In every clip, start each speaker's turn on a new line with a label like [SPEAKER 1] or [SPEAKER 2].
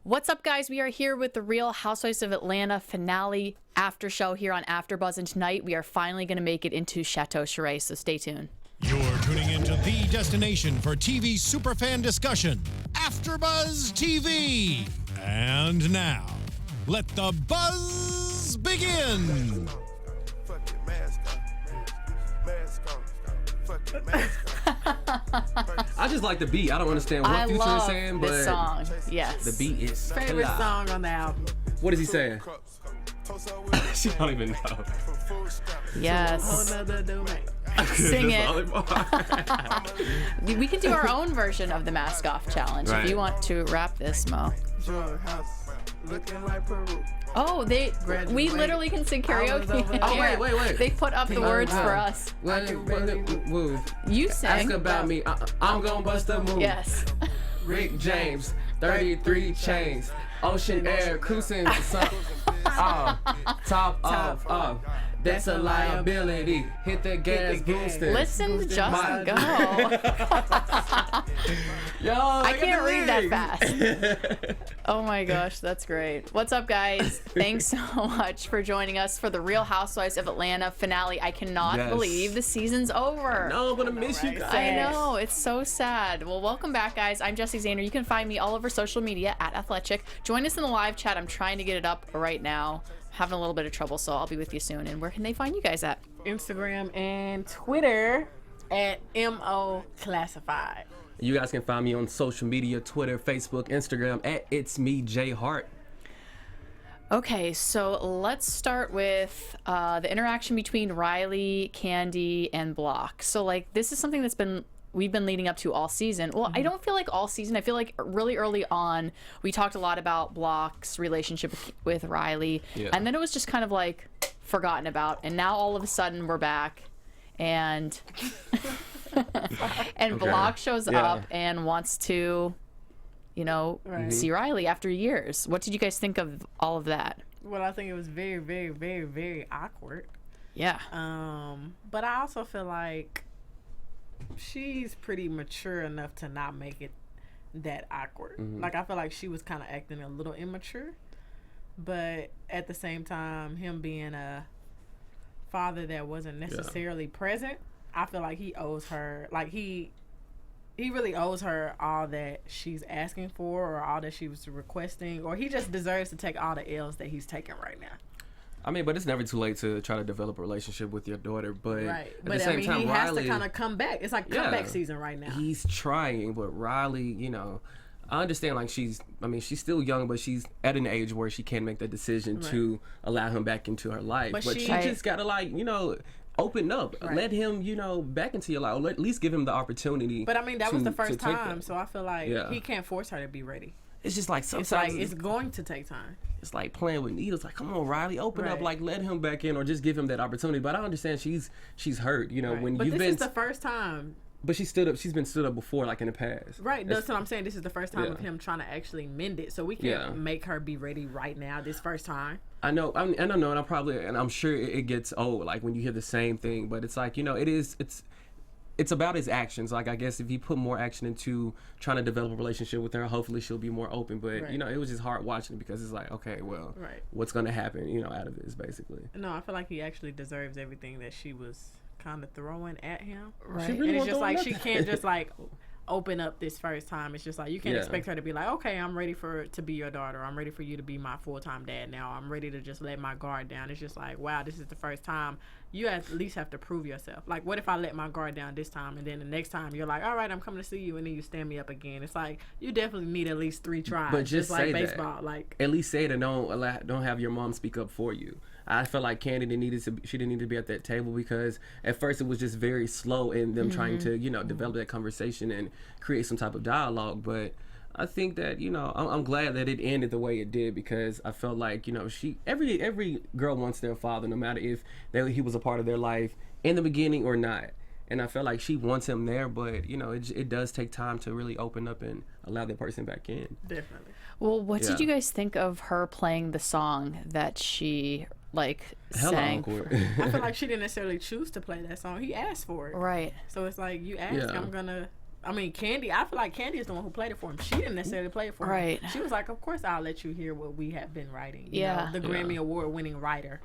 [SPEAKER 1] What's up, guys? We are here with the Real Housewives of Atlanta finale after show here on AFTERBUZZ, and tonight we are finally going to make it into Chateau Shereé, so stay tuned.
[SPEAKER 2] You're tuning into the destination for TV superfan discussion, AFTERBUZZ TV. And now, let the buzz begin.
[SPEAKER 3] I just like the beat. I don't understand what Future is saying, but
[SPEAKER 1] this song. Yes.
[SPEAKER 3] the beat is
[SPEAKER 4] Favorite
[SPEAKER 3] killer.
[SPEAKER 4] song on the album.
[SPEAKER 3] What is he saying? She don't even know.
[SPEAKER 1] Yes.
[SPEAKER 4] Whole nother domain.
[SPEAKER 1] Sing
[SPEAKER 3] That's
[SPEAKER 1] it.
[SPEAKER 3] the only part.
[SPEAKER 1] We can do our own version of the mask off challenge
[SPEAKER 3] Right.
[SPEAKER 1] if you want to rap this, Mo.
[SPEAKER 4] Drug house, looking like Peru.
[SPEAKER 1] Oh, we literally can sing karaoke.
[SPEAKER 3] Oh, wait.
[SPEAKER 1] They put up the words for us.
[SPEAKER 3] Move.
[SPEAKER 1] You sang.
[SPEAKER 3] Ask about me. I'm gonna bust a move.
[SPEAKER 1] Yes.
[SPEAKER 3] Rick James, 33 chains, ocean air, cruising the sun. Top off. That's a liability. Hit the gas, boosting.
[SPEAKER 1] Listen to Justin go.
[SPEAKER 3] Yo,
[SPEAKER 1] I can't read that fast. Oh my gosh, that's great. What's up, guys? Thanks so much for joining us for the Real Housewives of Atlanta finale. I cannot believe the season's over.
[SPEAKER 3] No, I'm gonna miss you guys.
[SPEAKER 1] I know, it's so sad. Well, welcome back, guys. I'm Jessie Zahner. You can find me all over social media at Athletic. Join us in the live chat. I'm trying to get it up right now. Having a little bit of trouble, so I'll be with you soon. And where can they find you guys at?
[SPEAKER 4] Instagram and Twitter at MO Classified.
[SPEAKER 3] You guys can find me on social media, Twitter, Facebook, Instagram at It's Me J Hart.
[SPEAKER 1] Okay, so let's start with the interaction between Riley, Kandi, and Block. So like this is something we've been leading up to all season. Well, I don't feel like all season. I feel like really early on we talked a lot about Block's relationship with Riley, and then it was just kind of like forgotten about. And now all of a sudden we're back, and and Block shows up and wants to, see Riley after years. What did you guys think of all of that?
[SPEAKER 4] Well, I think it was very, very, very, very awkward.
[SPEAKER 1] Yeah.
[SPEAKER 4] But I also feel like she's pretty mature enough to not make it that awkward. Like, I feel like she was kind of acting a little immature, but at the same time, him being a father that wasn't necessarily present, I feel like he owes her, like he really owes her all that she's asking for or all that she was requesting, or he just deserves to take all the L's that he's taking right now.
[SPEAKER 3] I mean, but it's never too late to try to develop a relationship with your daughter. But at the same time,
[SPEAKER 4] he
[SPEAKER 3] Riley
[SPEAKER 4] has to kind of come back. It's like comeback season right now.
[SPEAKER 3] He's trying, but Riley, I understand, like, she's still young, but she's at an age where she can make the decision to allow him back into her life. But she just got to, open up. Let him, back into your life. Or at least give him the opportunity.
[SPEAKER 4] But, I mean, that was the first time, so I feel like he can't force her to be ready.
[SPEAKER 3] It's just like sometimes
[SPEAKER 4] it's going to take time.
[SPEAKER 3] It's like playing with needles. Like, come on, Riley, open up. Like, let him back in, or just give him that opportunity. But I understand she's hurt. When
[SPEAKER 4] but
[SPEAKER 3] you've
[SPEAKER 4] this
[SPEAKER 3] been.
[SPEAKER 4] Is the first time.
[SPEAKER 3] But she stood up. She's been stood up before, like in the past.
[SPEAKER 4] Right. That's what I'm saying. This is the first time of him trying to actually mend it. So we can't make her be ready right now. This first time.
[SPEAKER 3] I know. I know, and I'm sure it gets old. Like when you hear the same thing. But it's like it's about his actions. Like, I guess if he put more action into trying to develop a relationship with her, hopefully she'll be more open. But, it was just hard watching it because it's like, okay, well, what's going to happen, out of this, basically.
[SPEAKER 4] No, I feel like he actually deserves everything that she was kind of throwing at him.
[SPEAKER 3] Right.
[SPEAKER 4] And it's just like, she can't just like open up this first time. It's just like, you can't expect her to be like, okay, I'm ready to be your daughter. I'm ready for you to be my full-time dad now. I'm ready to just let my guard down. It's just like, wow, this is the first time. You at least have to prove yourself. Like, what if I let my guard down this time, and then the next time you're like, all right, I'm coming to see you, and then you stand me up again? It's like, you definitely need at least 3 tries.
[SPEAKER 3] But just
[SPEAKER 4] like
[SPEAKER 3] say
[SPEAKER 4] baseball.
[SPEAKER 3] That.
[SPEAKER 4] Like,
[SPEAKER 3] at least say it, and don't have your mom speak up for you. I felt like Kandi didn't need to be at that table, because at first it was just very slow in them trying to, develop that conversation and create some type of dialogue. But I think that, I'm glad that it ended the way it did, because I felt like, every girl wants their father, no matter if he was a part of their life in the beginning or not. And I felt like she wants him there, but, it does take time to really open up and allow that person back in.
[SPEAKER 4] Definitely.
[SPEAKER 1] Well, what did you guys think of her playing the song that she sang?
[SPEAKER 3] Awkward.
[SPEAKER 4] I feel like she didn't necessarily choose to play that song. He asked for it.
[SPEAKER 1] Right.
[SPEAKER 4] So it's like, you asked, I'm gonna I mean, Kandi, I feel like Kandi is the one who played it for him. She didn't necessarily play it for him.
[SPEAKER 1] Right.
[SPEAKER 4] She was like, of course I'll let you hear what we have been writing. You
[SPEAKER 1] Yeah.
[SPEAKER 4] know, the Grammy Award winning writer,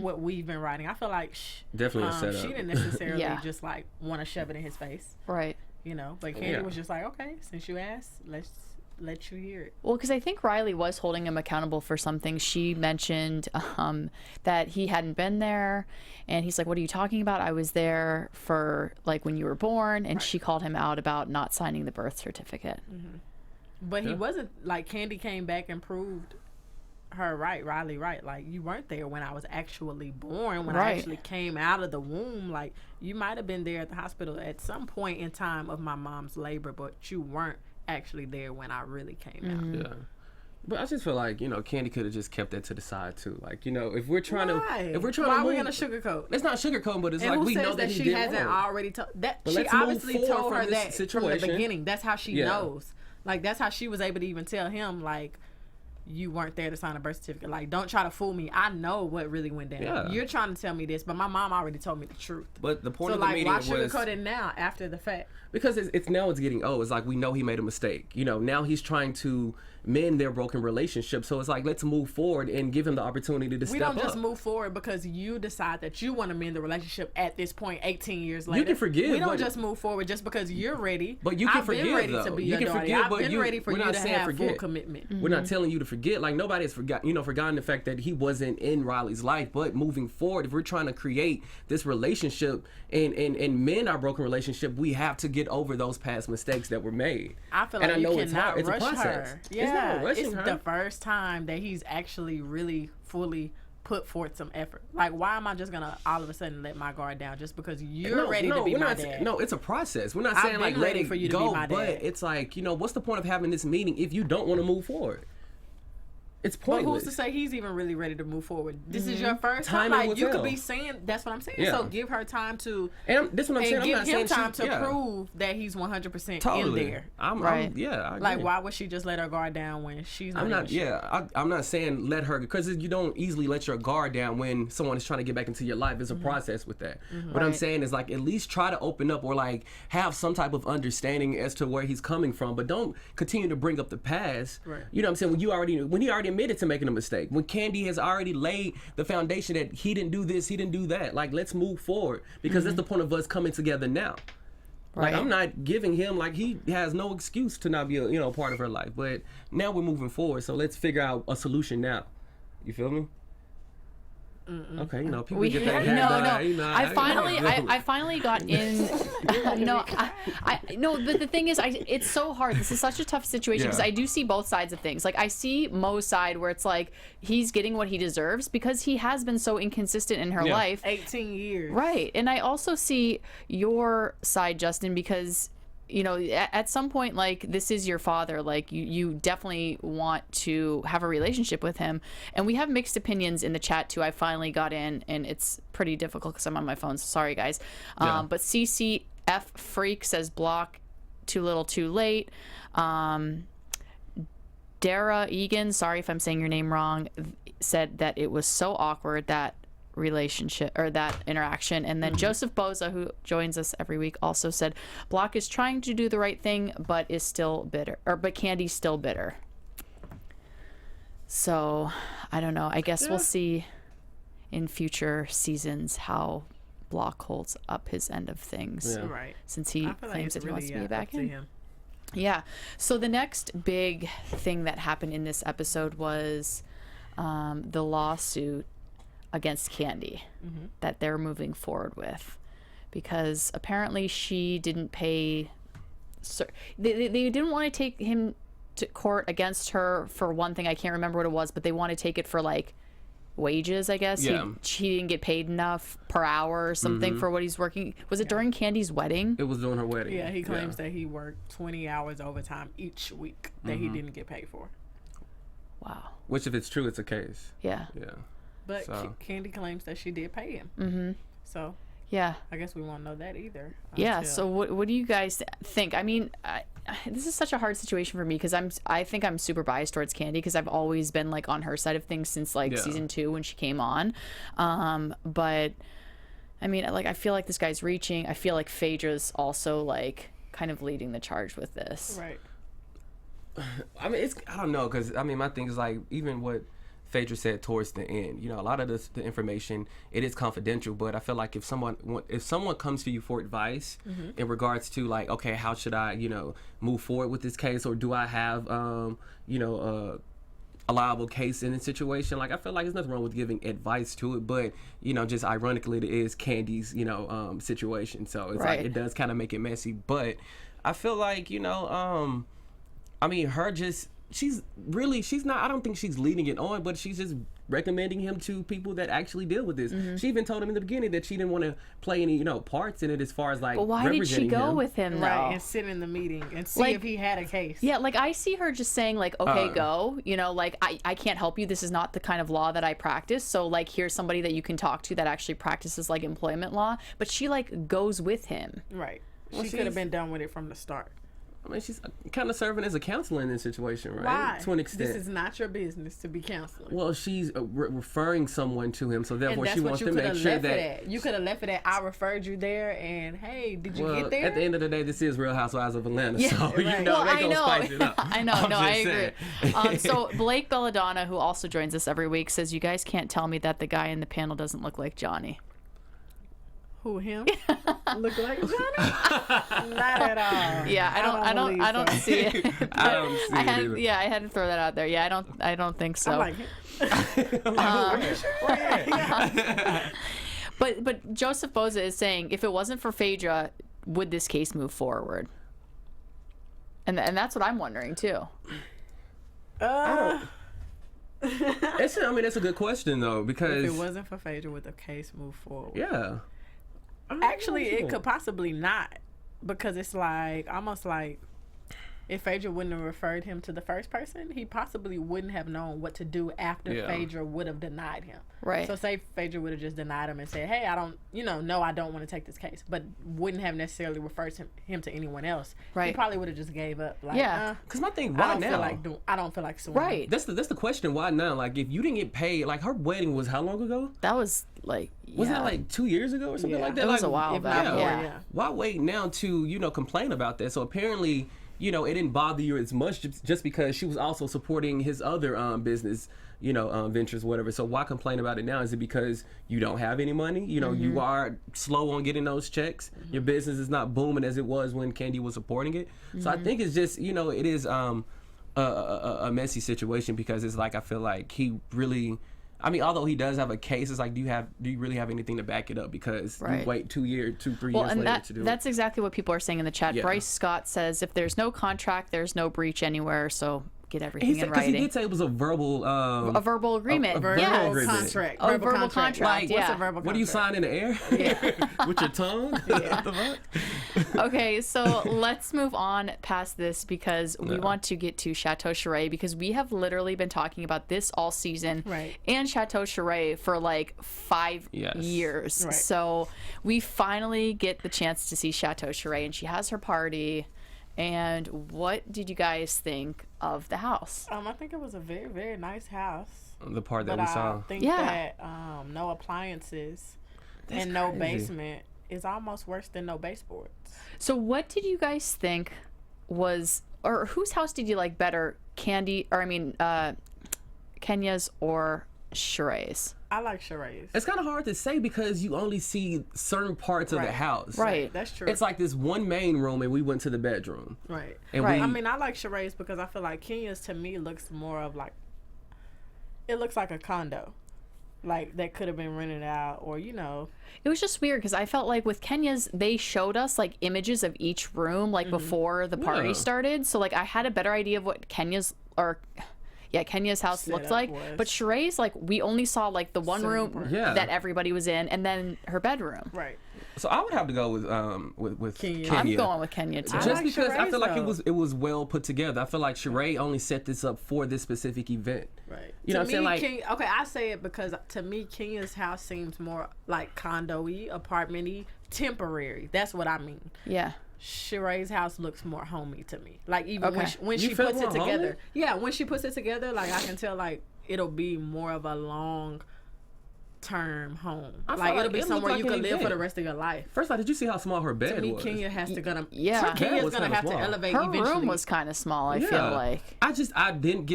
[SPEAKER 4] what we've been writing. I feel like
[SPEAKER 3] Definitely a setup.
[SPEAKER 4] she didn't necessarily
[SPEAKER 1] Yeah.
[SPEAKER 4] just like want to shove it in his face.
[SPEAKER 1] Right.
[SPEAKER 4] You know, but Kandi was just like, okay, since you asked, let's let you hear it.
[SPEAKER 1] Well, because I think Riley was holding him accountable for something. She mentioned that he hadn't been there, and he's like, "What are you talking about? I was there for like when you were born." And she called him out about not signing the birth certificate.
[SPEAKER 4] But he wasn't like Kandi came back and proved her right, Riley right. Like, you weren't there when I was actually born, when I actually came out of the womb. Like, you might have been there at the hospital at some point in time of my mom's labor, but you weren't actually there when I really came out.
[SPEAKER 3] Yeah. But I just feel like, you know, Kandi could have just kept that to the side too. Like, you know, if we're trying
[SPEAKER 4] Why?
[SPEAKER 3] to
[SPEAKER 4] Why
[SPEAKER 3] move,
[SPEAKER 4] are we gonna sugarcoat?
[SPEAKER 3] It's not sugarcoating, but it's
[SPEAKER 4] And
[SPEAKER 3] like
[SPEAKER 4] who
[SPEAKER 3] we
[SPEAKER 4] says
[SPEAKER 3] know that he
[SPEAKER 4] she
[SPEAKER 3] did
[SPEAKER 4] hasn't
[SPEAKER 3] wrong.
[SPEAKER 4] already told that?
[SPEAKER 3] But
[SPEAKER 4] She
[SPEAKER 3] let's move
[SPEAKER 4] obviously
[SPEAKER 3] forward
[SPEAKER 4] told her
[SPEAKER 3] from this
[SPEAKER 4] that from the
[SPEAKER 3] situation.
[SPEAKER 4] beginning. That's how she
[SPEAKER 3] Yeah.
[SPEAKER 4] knows. Like, that's how she was able to even tell him, like, you weren't there to sign a birth certificate. Like, don't try to fool me. I know what really went down.
[SPEAKER 3] Yeah.
[SPEAKER 4] You're trying to tell me this, but my mom already told me the truth.
[SPEAKER 3] But the point
[SPEAKER 4] So,
[SPEAKER 3] of the
[SPEAKER 4] like,
[SPEAKER 3] meeting
[SPEAKER 4] why
[SPEAKER 3] was
[SPEAKER 4] sugarcoat it now after the fact?
[SPEAKER 3] because it's now it's getting old. It's like we know he made a mistake. You know, now he's trying to mend their broken relationship. So it's like, let's move forward and give him the opportunity to
[SPEAKER 4] We
[SPEAKER 3] step
[SPEAKER 4] don't
[SPEAKER 3] up.
[SPEAKER 4] just move forward because you decide that you want to mend the relationship at this point 18 years later.
[SPEAKER 3] You can forgive,
[SPEAKER 4] We don't
[SPEAKER 3] but-
[SPEAKER 4] just move forward just because you're ready.
[SPEAKER 3] But you can
[SPEAKER 4] I've
[SPEAKER 3] forgive,
[SPEAKER 4] been ready
[SPEAKER 3] though.
[SPEAKER 4] to be
[SPEAKER 3] You
[SPEAKER 4] your
[SPEAKER 3] can
[SPEAKER 4] daughter.
[SPEAKER 3] forgive,
[SPEAKER 4] I've
[SPEAKER 3] but
[SPEAKER 4] been ready for
[SPEAKER 3] we're
[SPEAKER 4] you
[SPEAKER 3] not
[SPEAKER 4] to
[SPEAKER 3] saying
[SPEAKER 4] have full
[SPEAKER 3] forget.
[SPEAKER 4] commitment.
[SPEAKER 3] We're not telling you to forget. Like, nobody has forgotten the fact that he wasn't in Riley's life. But moving forward, if we're trying to create this relationship and mend our broken relationship, we have to get over those past mistakes that were made.
[SPEAKER 4] I feel
[SPEAKER 3] And
[SPEAKER 4] like you
[SPEAKER 3] know it's
[SPEAKER 4] cannot
[SPEAKER 3] hard. It's a
[SPEAKER 4] rush
[SPEAKER 3] process.
[SPEAKER 4] her.
[SPEAKER 3] It's not rushing
[SPEAKER 4] it's
[SPEAKER 3] her.
[SPEAKER 4] the first time that he's actually really fully put forth some effort. Like, why am I just gonna all of a sudden let my guard down just because you're ready to be
[SPEAKER 3] we're
[SPEAKER 4] my
[SPEAKER 3] not,
[SPEAKER 4] dad?
[SPEAKER 3] No, it's a process. We're not
[SPEAKER 4] I've
[SPEAKER 3] saying like
[SPEAKER 4] been
[SPEAKER 3] let
[SPEAKER 4] ready
[SPEAKER 3] it
[SPEAKER 4] for you to be
[SPEAKER 3] go,
[SPEAKER 4] my
[SPEAKER 3] but
[SPEAKER 4] dad.
[SPEAKER 3] it's like, you know, what's the point of having this meeting if you don't want to move forward? It's
[SPEAKER 4] But
[SPEAKER 3] pointless.
[SPEAKER 4] who's to say he's even really ready to move forward? This is your first time.
[SPEAKER 3] Timing will
[SPEAKER 4] Like, you could
[SPEAKER 3] tell.
[SPEAKER 4] be saying, that's what I'm saying.
[SPEAKER 3] Yeah.
[SPEAKER 4] So give her time to,
[SPEAKER 3] And this is what I'm saying.
[SPEAKER 4] and
[SPEAKER 3] I'm
[SPEAKER 4] give
[SPEAKER 3] not
[SPEAKER 4] him
[SPEAKER 3] saying
[SPEAKER 4] time
[SPEAKER 3] she,
[SPEAKER 4] to prove that he's 100%
[SPEAKER 3] totally.
[SPEAKER 4] in there.
[SPEAKER 3] I'm
[SPEAKER 1] Right.
[SPEAKER 3] yeah. I
[SPEAKER 4] Like,
[SPEAKER 3] agree.
[SPEAKER 4] why would she just let her guard down when she's not?
[SPEAKER 3] I'm not.
[SPEAKER 4] even sure?
[SPEAKER 3] Yeah, I'm not saying let her, because you don't easily let your guard down when someone is trying to get back into your life. There's a process with that. What I'm
[SPEAKER 1] Right.
[SPEAKER 3] saying is, like, at least try to open up or like have some type of understanding as to where he's coming from, but don't continue to bring up the past.
[SPEAKER 4] Right.
[SPEAKER 3] You know what I'm saying? When he already admitted to making a mistake, when Kandi has already laid the foundation that he didn't do this, he didn't do that. Like, let's move forward, because that's the point of us coming together now. Like,
[SPEAKER 1] Right.
[SPEAKER 3] I'm not giving him, like, he has no excuse to not be a part of her life. But now we're moving forward, so let's figure out a solution now. You feel me? Okay, you know, people
[SPEAKER 1] We
[SPEAKER 3] get that.
[SPEAKER 1] I finally got in. No, but the thing is, it's so hard. This is such a tough situation because
[SPEAKER 3] Yeah.
[SPEAKER 1] I do see both sides of things. Like, I see Mo's side where it's like he's getting what he deserves because he has been so inconsistent in her
[SPEAKER 3] Yeah.
[SPEAKER 1] life.
[SPEAKER 4] 18 years.
[SPEAKER 1] Right. And I also see your side, Justin, because, you know, at some point, like, this is your father. Like, you definitely want to have a relationship with him. And we have mixed opinions in the chat, too. I finally got in, and it's pretty difficult because I'm on my phone. So sorry, guys.
[SPEAKER 3] Yeah.
[SPEAKER 1] But CCF Freak says block too little too late. Dara Egan, sorry if I'm saying your name wrong, said that it was so awkward, that relationship or that interaction. And then Joseph Boza, who joins us every week, also said Block is trying to do the right thing but is still bitter, but Kandi's still bitter. So I don't know, I guess we'll see in future seasons how Block holds up his end of things.
[SPEAKER 3] Yeah.
[SPEAKER 4] Right.
[SPEAKER 1] Since he
[SPEAKER 4] I feel like
[SPEAKER 1] claims
[SPEAKER 4] it's
[SPEAKER 1] that he wants to
[SPEAKER 4] really,
[SPEAKER 1] be back
[SPEAKER 4] up to
[SPEAKER 1] in.
[SPEAKER 4] him.
[SPEAKER 1] Yeah. So the next big thing that happened in this episode was the lawsuit against Kandi that they're moving forward with, because apparently she didn't pay. They didn't want to take him to court against her for one thing. I can't remember what it was, but they want to take it for like wages, I guess.
[SPEAKER 3] Yeah.
[SPEAKER 1] He didn't get paid enough per hour or something for what he's working. Was it during Kandi's wedding?
[SPEAKER 3] It was during her wedding.
[SPEAKER 4] Yeah, he claims that he worked 20 hours overtime each week that he didn't get paid for.
[SPEAKER 1] Wow.
[SPEAKER 3] Which, if it's true, it's a case.
[SPEAKER 1] Yeah.
[SPEAKER 3] Yeah.
[SPEAKER 4] But
[SPEAKER 3] So.
[SPEAKER 4] Kandi claims that she did pay him. Mm-hmm. So
[SPEAKER 1] Yeah.
[SPEAKER 4] I guess we won't know that either.
[SPEAKER 1] Yeah.
[SPEAKER 4] until-
[SPEAKER 1] So what do you guys think? I mean, this is such a hard situation for me because I think I'm super biased towards Kandi because I've always been like on her side of things since like
[SPEAKER 3] Yeah.
[SPEAKER 1] season 2 when she came on. But I mean, like, I feel like this guy's reaching. I feel like Phaedra's also like kind of leading the charge with this.
[SPEAKER 4] Right.
[SPEAKER 3] I mean, I don't know, because I mean, my thing is like, even what Phaedra said towards the end, you know, a lot of the information, it is confidential, but I feel like if someone comes to you for advice in regards to like, okay, how should I, you know, move forward with this case, or do I have, you know, a liable case in a situation, like I feel like there's nothing wrong with giving advice to it, but you know, just ironically, it is Kandi's, you know, situation, so it's like it does kind of make it messy. But I feel like, you know, I mean, she's not, I don't think she's leading it on, but she's just recommending him to people that actually deal with this. She even told him in the beginning that she didn't want to play any, you know, parts in it as far as like,
[SPEAKER 1] but why did she go with him though?
[SPEAKER 4] Right, and sit in the meeting and see
[SPEAKER 1] like,
[SPEAKER 4] if he had a case.
[SPEAKER 1] Yeah, like I see her just saying like, okay, go, you know, like I can't help you. This is not the kind of law that I practice. So like, here's somebody that you can talk to that actually practices like employment law. But she like goes with him.
[SPEAKER 4] Right.
[SPEAKER 3] Well,
[SPEAKER 4] she could have been done with it from the start.
[SPEAKER 3] I mean, she's kind of serving as a counselor in this situation, right?
[SPEAKER 4] Why?
[SPEAKER 3] To an extent.
[SPEAKER 4] This is not your business to be counseling.
[SPEAKER 3] Well, she's referring someone to him, so therefore
[SPEAKER 4] and that's
[SPEAKER 3] she
[SPEAKER 4] what
[SPEAKER 3] wants
[SPEAKER 4] you
[SPEAKER 3] to
[SPEAKER 4] could
[SPEAKER 3] make
[SPEAKER 4] have
[SPEAKER 3] sure
[SPEAKER 4] left
[SPEAKER 3] that.
[SPEAKER 4] it at. You could have left it at, I referred you there, and hey, did you
[SPEAKER 3] Well,
[SPEAKER 4] get there?
[SPEAKER 3] at the end of the day, this is Real Housewives of Atlanta,
[SPEAKER 1] Yeah,
[SPEAKER 3] so you
[SPEAKER 4] right.
[SPEAKER 3] know
[SPEAKER 1] Well,
[SPEAKER 3] they
[SPEAKER 1] I
[SPEAKER 3] gonna
[SPEAKER 1] know.
[SPEAKER 3] spice it up.
[SPEAKER 1] I know.
[SPEAKER 3] I'm
[SPEAKER 1] No, I
[SPEAKER 3] just
[SPEAKER 1] agree.
[SPEAKER 3] saying.
[SPEAKER 1] So Blake Belladonna, who also joins us every week, says you guys can't tell me that the guy in the panel doesn't look like Johnny.
[SPEAKER 4] Who, him? Look like Johnny? Not at all.
[SPEAKER 1] Yeah, I don't see it.
[SPEAKER 3] I don't see it either.
[SPEAKER 1] Yeah, I had to throw that out there. Yeah, I don't think so.
[SPEAKER 4] I like him.
[SPEAKER 3] Are you sure?
[SPEAKER 1] But Joseph Boza is saying if it wasn't for Phaedra, would this case move forward? And that's what I'm wondering too.
[SPEAKER 3] I mean, that's a good question though, because
[SPEAKER 4] If it wasn't for Phaedra, would the case move forward?
[SPEAKER 3] yeah.
[SPEAKER 4] Actually, it could possibly not, because it's like almost like if Phaedra wouldn't have referred him to the first person, he possibly wouldn't have known what to do after Phaedra would have denied him.
[SPEAKER 1] Right.
[SPEAKER 4] So say Phaedra would have just denied him and said, hey, I don't, no, I don't want to take this case, but wouldn't have necessarily referred him to anyone else.
[SPEAKER 1] Right.
[SPEAKER 4] He probably would have just gave up. Like,
[SPEAKER 1] Yeah.
[SPEAKER 3] Because my thing,
[SPEAKER 4] I
[SPEAKER 3] why
[SPEAKER 4] don't
[SPEAKER 3] now?
[SPEAKER 4] feel like I don't feel like suing.
[SPEAKER 1] Right.
[SPEAKER 3] That's the question. Why now? Like, if you didn't get paid, like her wedding was how long ago?
[SPEAKER 1] That was like
[SPEAKER 3] Was that like 2 years ago or something
[SPEAKER 4] Yeah.
[SPEAKER 3] like that?
[SPEAKER 1] It was
[SPEAKER 3] like,
[SPEAKER 1] a while
[SPEAKER 4] if
[SPEAKER 1] back.
[SPEAKER 4] not more,
[SPEAKER 1] Yeah.
[SPEAKER 4] yeah.
[SPEAKER 3] Why wait now to complain about that? So apparently, it didn't bother you as much just because she was also supporting his other business, ventures, whatever. So why complain about it now? Is it because you don't have any money? You are slow on getting those checks. Your business is not booming as it was when Kandi was supporting it. So I think it's just, it is a messy situation, because it's like, I feel like he really, I mean, although he does have a case, it's like, do you really have anything to back it up? Because you wait 3 years later to do
[SPEAKER 1] that's exactly what people are saying in the chat.
[SPEAKER 3] Yeah.
[SPEAKER 1] Bryce Scott says if there's no contract, there's no breach anywhere. So get everything in
[SPEAKER 3] because
[SPEAKER 1] writing.
[SPEAKER 3] he did say it was a verbal
[SPEAKER 1] agreement.
[SPEAKER 3] a verbal
[SPEAKER 1] Yes.
[SPEAKER 3] agreement.
[SPEAKER 4] Contract.
[SPEAKER 1] A verbal contract.
[SPEAKER 3] Like,
[SPEAKER 1] yeah.
[SPEAKER 4] What's a verbal
[SPEAKER 3] What do you
[SPEAKER 4] contract?
[SPEAKER 3] sign in the air? With your tongue? What the fuck?
[SPEAKER 1] Okay, so let's move on past this, because we want to get to Chateau Shereé, because we have literally been talking about this all season,
[SPEAKER 4] Right.
[SPEAKER 1] and Chateau Shereé for like 5 years.
[SPEAKER 4] Right.
[SPEAKER 1] So we finally get the chance to see Chateau Shereé, and she has her party. And what did you guys think of the house?
[SPEAKER 4] I think it was a very, very nice house.
[SPEAKER 3] The part that
[SPEAKER 4] But
[SPEAKER 3] we saw.
[SPEAKER 4] I think
[SPEAKER 1] Yeah.
[SPEAKER 4] that no appliances
[SPEAKER 3] That's
[SPEAKER 4] and no
[SPEAKER 3] crazy.
[SPEAKER 4] basement is almost worse than no baseboards.
[SPEAKER 1] So what did you guys think was, or whose house did you like better, Kenya's or Shereé's?
[SPEAKER 4] I like Shereé's.
[SPEAKER 3] It's kind of hard to say because you only see certain parts of the
[SPEAKER 4] Right.
[SPEAKER 3] house.
[SPEAKER 1] Right.
[SPEAKER 4] That's true.
[SPEAKER 3] It's like this one main room, and we went to the bedroom.
[SPEAKER 4] Right.
[SPEAKER 3] And
[SPEAKER 1] Right.
[SPEAKER 3] we,
[SPEAKER 4] I mean, I like Shereé's because I feel like Kenya's to me looks more of like, it looks like a condo. Like that could have been rented out, or
[SPEAKER 1] It was just weird because I felt like with Kenya's, they showed us like images of each room like before the party
[SPEAKER 3] Yeah.
[SPEAKER 1] started. So like I had a better idea of what Kenya's house
[SPEAKER 4] Set
[SPEAKER 1] looked
[SPEAKER 4] up
[SPEAKER 1] like.
[SPEAKER 4] was.
[SPEAKER 1] But Shereé's, like, we only saw like the one
[SPEAKER 4] Certain
[SPEAKER 1] room
[SPEAKER 4] part.
[SPEAKER 3] Yeah.
[SPEAKER 1] that everybody was in, and then her bedroom.
[SPEAKER 4] right.
[SPEAKER 3] so I would have to go with
[SPEAKER 4] Kenya.
[SPEAKER 1] I'm
[SPEAKER 3] Kenya.
[SPEAKER 1] going with Kenya too.
[SPEAKER 4] I
[SPEAKER 3] Just
[SPEAKER 4] like
[SPEAKER 3] because I
[SPEAKER 4] Shereé's,
[SPEAKER 3] feel like
[SPEAKER 4] though.
[SPEAKER 3] it was well put together. I feel like Shereé only set this up for this specific event.
[SPEAKER 4] Right.
[SPEAKER 3] You know what I'm saying? Like,
[SPEAKER 4] okay, I say it because to me, Kenya's house seems more like condo-y, apartment-y, temporary. That's what I mean.
[SPEAKER 1] Yeah.
[SPEAKER 4] Shereé's house looks more homey to me. Like even
[SPEAKER 1] Okay.
[SPEAKER 4] when
[SPEAKER 3] You
[SPEAKER 4] she
[SPEAKER 3] feel
[SPEAKER 4] puts it
[SPEAKER 3] more
[SPEAKER 4] together.
[SPEAKER 3] homey?
[SPEAKER 4] Yeah, when she puts it together, like I can tell like it'll be more of a long long-term home.
[SPEAKER 3] I felt
[SPEAKER 4] Like, it'll
[SPEAKER 3] like
[SPEAKER 4] be
[SPEAKER 3] it looked
[SPEAKER 4] somewhere
[SPEAKER 3] like
[SPEAKER 4] you
[SPEAKER 3] an
[SPEAKER 4] can live for
[SPEAKER 3] event.
[SPEAKER 4] the rest of your life.
[SPEAKER 3] First of all, did you see how small her bed
[SPEAKER 4] To me,
[SPEAKER 3] was?
[SPEAKER 4] Kenya has to gonna.
[SPEAKER 1] Yeah.
[SPEAKER 4] Kenya's
[SPEAKER 3] was
[SPEAKER 4] gonna
[SPEAKER 3] kinda
[SPEAKER 4] have to
[SPEAKER 3] small.
[SPEAKER 4] elevate
[SPEAKER 1] Her
[SPEAKER 4] eventually.
[SPEAKER 1] room was kind of small, I feel like.
[SPEAKER 3] I didn't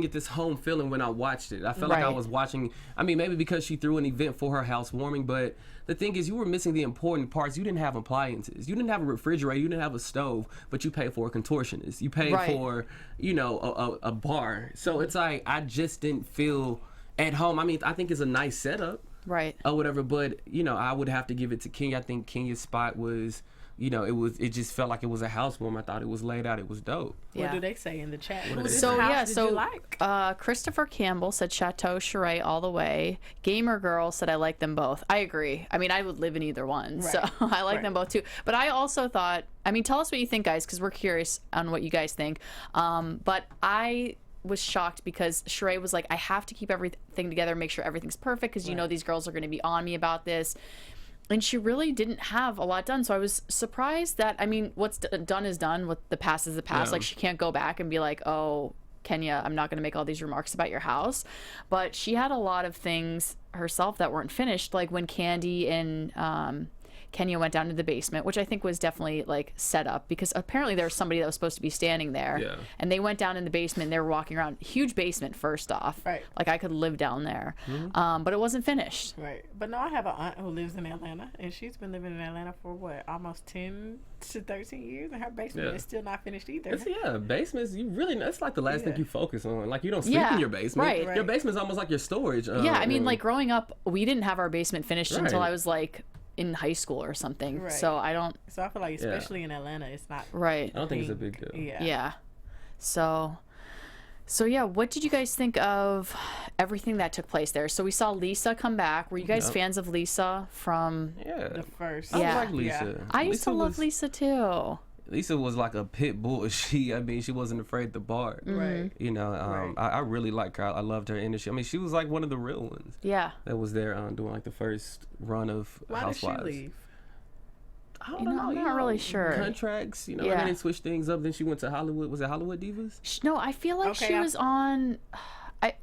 [SPEAKER 3] get this home feeling when I watched it. I felt like I
[SPEAKER 1] Right.
[SPEAKER 3] was watching. I mean, maybe because she threw an event for her housewarming, but the thing is, you were missing the important parts. You didn't have appliances. You didn't have a refrigerator. You didn't have a stove, but you paid for a contortionist. You paid
[SPEAKER 1] Right.
[SPEAKER 3] for, a bar. So it's like I just didn't feel at home. I mean, I think it's a nice setup.
[SPEAKER 1] Right.
[SPEAKER 3] Or whatever, but I would have to give it to Kenya. I think Kenya's spot was, it just felt like it was a housewarming. I thought it was laid out. It was dope.
[SPEAKER 4] What do they say in the chat?
[SPEAKER 1] So
[SPEAKER 4] house did you like?
[SPEAKER 1] Christopher Campbell said Chateau Shereé all the way. Gamer Girl said I like them both. I agree. I mean, I would live in either one, so I like them both too. But I also thought, I mean, tell us what you think, guys, because we're curious on what you guys think. But I was shocked because Shereé was like, I have to keep everything together, make sure everything's perfect, because these girls are going to be on me about this. And she really didn't have a lot done. So I was surprised that, I mean, what's done is done. What the past is the past.
[SPEAKER 3] Yeah.
[SPEAKER 1] Like, she can't go back and be like, oh, Kenya, I'm not going to make all these remarks about your house. But she had a lot of things herself that weren't finished. Like when Kandi and Kenya went down to the basement, which I think was definitely like set up, because apparently there was somebody that was supposed to be standing there.
[SPEAKER 3] Yeah.
[SPEAKER 1] And they went down in the basement and they were walking around. Huge basement, first off.
[SPEAKER 4] Right.
[SPEAKER 1] Like, I could live down there. But it wasn't finished.
[SPEAKER 4] Right. But no, I have an aunt who lives in Atlanta, and she's been living in Atlanta for almost 10 to 13 years, and her basement is still not finished either.
[SPEAKER 3] Basements, that's like the last thing you focus on. Like, you don't sleep
[SPEAKER 1] Yeah,
[SPEAKER 3] in your basement.
[SPEAKER 1] right.
[SPEAKER 3] Your basement's almost like your storage.
[SPEAKER 1] Yeah, I mean,
[SPEAKER 3] room.
[SPEAKER 1] like, growing up, we didn't have our basement finished until
[SPEAKER 3] Right.
[SPEAKER 1] I was like in high school or something.
[SPEAKER 4] Right.
[SPEAKER 1] So I don't.
[SPEAKER 4] So I feel like, especially in Atlanta, it's not.
[SPEAKER 1] Right.
[SPEAKER 3] I don't think it's a big deal.
[SPEAKER 4] Yeah.
[SPEAKER 1] Yeah. So yeah, what did you guys think of everything that took place there? So we saw Lisa come back. Were you guys fans of Lisa from?
[SPEAKER 3] Yeah.
[SPEAKER 4] The first.
[SPEAKER 3] I
[SPEAKER 1] Yeah.
[SPEAKER 3] like Lisa.
[SPEAKER 1] I used to love
[SPEAKER 3] was-
[SPEAKER 1] Lisa too.
[SPEAKER 3] Lisa was like a pit bull. She wasn't afraid to bark.
[SPEAKER 4] Right.
[SPEAKER 3] I really like her. I loved her energy. I mean, she was like one of the real ones
[SPEAKER 1] Yeah.
[SPEAKER 3] that was there doing like the first run of
[SPEAKER 4] Why
[SPEAKER 3] Housewives.
[SPEAKER 4] did she leave?
[SPEAKER 3] I don't
[SPEAKER 1] know, I'm not really sure.
[SPEAKER 3] Contracts, and
[SPEAKER 1] Yeah.
[SPEAKER 3] then they switched things up. Then she went to Hollywood. Was it Hollywood Divas?
[SPEAKER 1] No, I feel like
[SPEAKER 4] Okay,
[SPEAKER 1] she was on.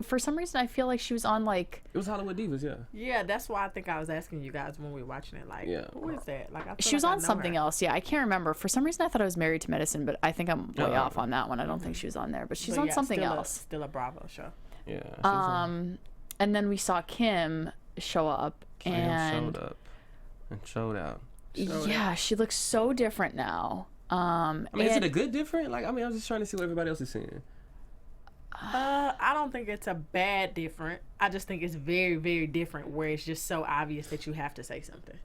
[SPEAKER 1] For some reason, I feel like she was on like.
[SPEAKER 3] It was Hollywood Divas, yeah.
[SPEAKER 4] Yeah, that's why I think I was asking you guys when we were watching it. Like, who is that? Like, I feel
[SPEAKER 1] She was
[SPEAKER 4] like I
[SPEAKER 1] on
[SPEAKER 4] know
[SPEAKER 1] something
[SPEAKER 4] her.
[SPEAKER 1] else. Yeah, I can't remember. For some reason, I thought I was Married to Medicine, but I think I'm way off on that one. I don't think she was on there, but she's
[SPEAKER 4] But
[SPEAKER 1] on
[SPEAKER 4] yeah,
[SPEAKER 1] something
[SPEAKER 4] still
[SPEAKER 1] else.
[SPEAKER 4] Still a Bravo show.
[SPEAKER 3] Yeah. She was on-
[SPEAKER 1] And then we saw Kim show up,
[SPEAKER 3] Kim
[SPEAKER 1] and
[SPEAKER 3] showed up and showed out.
[SPEAKER 1] yeah, she looks so different now.
[SPEAKER 3] I mean, is it a good different? Like, I mean, I was just trying to see what everybody else is seeing.
[SPEAKER 4] I don't think it's a bad different. I just think it's very, very different where it's just so obvious that you have to say something.